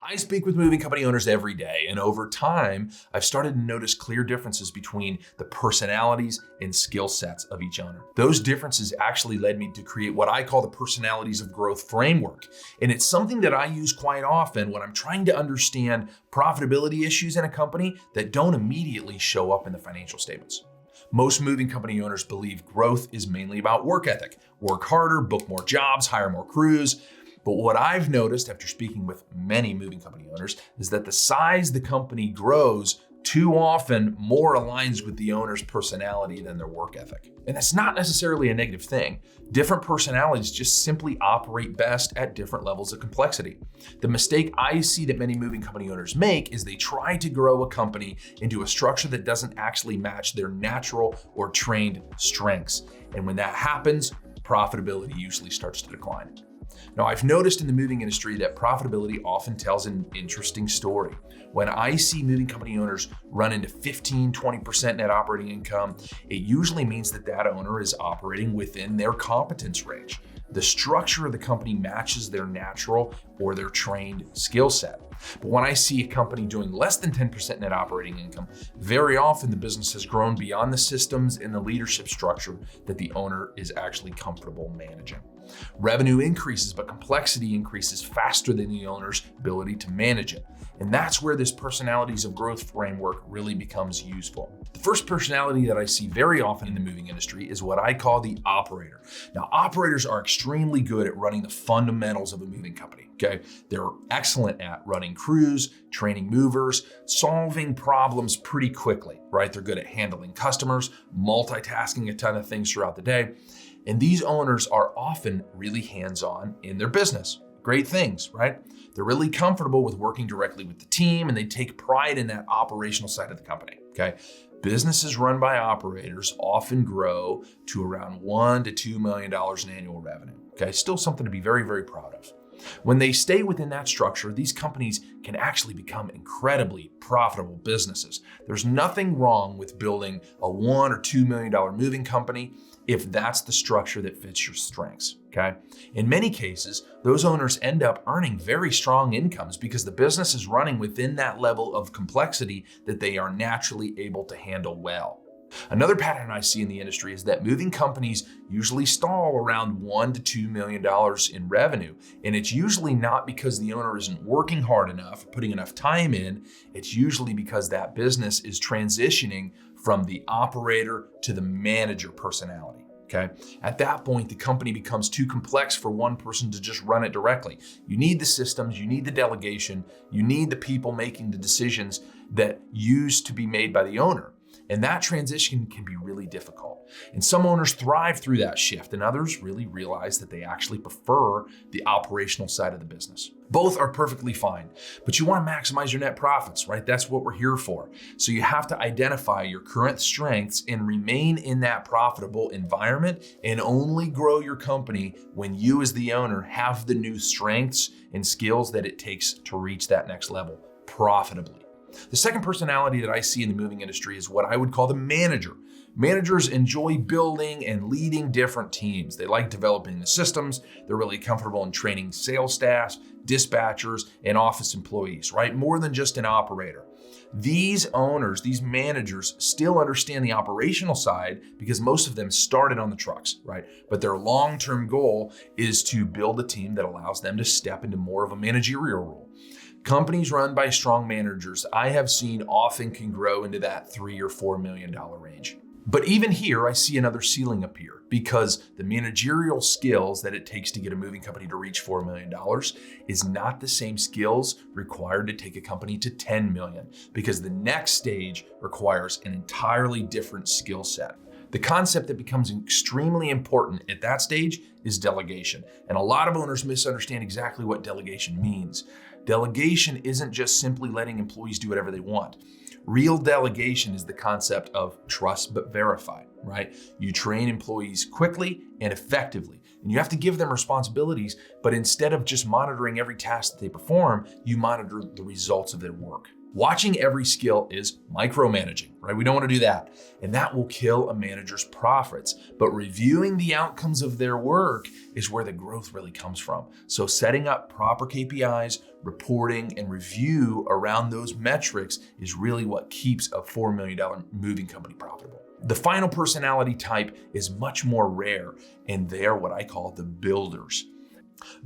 I speak with moving company owners every day, and over time, I've started to notice clear differences between the personalities and skill sets of each owner. Those differences actually led me to create what I call the Personalities of Growth framework. And it's something that I use quite often when I'm trying to understand profitability issues in a company that don't immediately show up in the financial statements. Most moving company owners believe growth is mainly about work ethic. Work harder, book more jobs, hire more crews. But what I've noticed after speaking with many moving company owners is that the size the company grows too often more aligns with the owner's personality than their work ethic. And that's not necessarily a negative thing. Different personalities just simply operate best at different levels of complexity. The mistake I see that many moving company owners make is they try to grow a company into a structure that doesn't actually match their natural or trained strengths. And when that happens, profitability usually starts to decline. Now, I've noticed in the moving industry that profitability often tells an interesting story. When I see moving company owners run into 15, 20% net operating income, it usually means that that owner is operating within their competence range. The structure of the company matches their natural or their trained skill set. But when I see a company doing less than 10% net operating income, very often the business has grown beyond the systems and the leadership structure that the owner is actually comfortable managing. Revenue increases, but complexity increases faster than the owner's ability to manage it. And that's where this Personalities of Growth framework really becomes useful. The first personality that I see very often in the moving industry is what I call the operator. Now, operators are extremely good at running the fundamentals of a moving company. Okay, they're excellent at running crews, training movers, solving problems pretty quickly, right? They're good at handling customers, multitasking a ton of things throughout the day. And these owners are often really hands-on in their business. Great things, right? They're really comfortable with working directly with the team, and they take pride in that operational side of the company, okay? Businesses run by operators often grow to around $1 to $2 million in annual revenue, okay? Still something to be very, very proud of. When they stay within that structure, these companies can actually become incredibly profitable businesses. There's nothing wrong with building a $1 or $2 million moving company if that's the structure that fits your strengths, okay? In many cases, those owners end up earning very strong incomes because the business is running within that level of complexity that they are naturally able to handle well. Another pattern I see in the industry is that moving companies usually stall around $1 to $2 million in revenue. And it's usually not because the owner isn't working hard enough, putting enough time in. It's usually because that business is transitioning from the operator to the manager personality. Okay. At that point, the company becomes too complex for one person to just run it directly. You need the systems, you need the delegation, you need the people making the decisions that used to be made by the owner. And that transition can be really difficult. And some owners thrive through that shift, and others really realize that they actually prefer the operational side of the business. Both are perfectly fine, but you want to maximize your net profits, right? That's what we're here for. So you have to identify your current strengths and remain in that profitable environment, and only grow your company when you as the owner have the new strengths and skills that it takes to reach that next level profitably. The second personality that I see in the moving industry is what I would call the manager. Managers enjoy building and leading different teams. They like developing the systems. They're really comfortable in training sales staffs, dispatchers, and office employees, right? More than just an operator. These owners, these managers still understand the operational side because most of them started on the trucks, right? But their long-term goal is to build a team that allows them to step into more of a managerial role. Companies run by strong managers I have seen often can grow into that $3 or $4 million range. But even here, I see another ceiling appear because the managerial skills that it takes to get a moving company to reach $4 million is not the same skills required to take a company to $10 million, because the next stage requires an entirely different skill set. The concept that becomes extremely important at that stage is delegation. And a lot of owners misunderstand exactly what delegation means. Delegation isn't just simply letting employees do whatever they want. Real delegation is the concept of trust but verify, right? You train employees quickly and effectively, and you have to give them responsibilities, but instead of just monitoring every task that they perform, you monitor the results of their work. Watching every skill is micromanaging, right? We don't want to do that. And that will kill a manager's profits. But reviewing the outcomes of their work is where the growth really comes from. So setting up proper KPIs, reporting, and review around those metrics is really what keeps a $4 million moving company profitable. The final personality type is much more rare, and they are what I call the builders.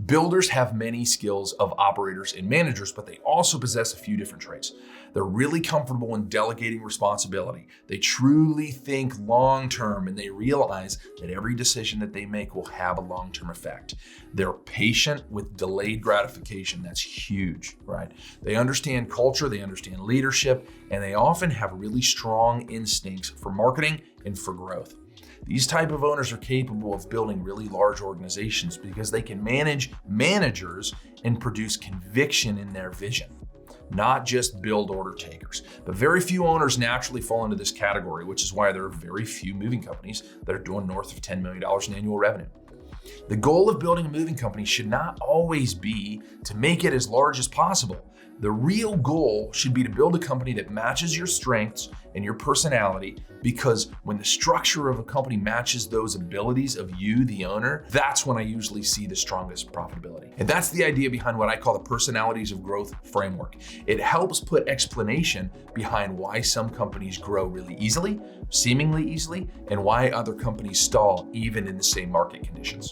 Builders have many skills of operators and managers, but they also possess a few different traits. They're really comfortable in delegating responsibility. They truly think long-term, and they realize that every decision that they make will have a long-term effect. They're patient with delayed gratification. That's huge, right? They understand culture, they understand leadership, and they often have really strong instincts for marketing and for growth. These type of owners are capable of building really large organizations because they can manage managers and produce conviction in their vision, not just build order takers. But very few owners naturally fall into this category, which is why there are very few moving companies that are doing north of $10 million in annual revenue. The goal of building a moving company should not always be to make it as large as possible. The real goal should be to build a company that matches your strengths and your personality, because when the structure of a company matches those abilities of you, the owner, that's when I usually see the strongest profitability. And that's the idea behind what I call the personalities of growth framework. It helps put explanation behind why some companies grow really easily, seemingly easily, and why other companies stall even in the same market conditions.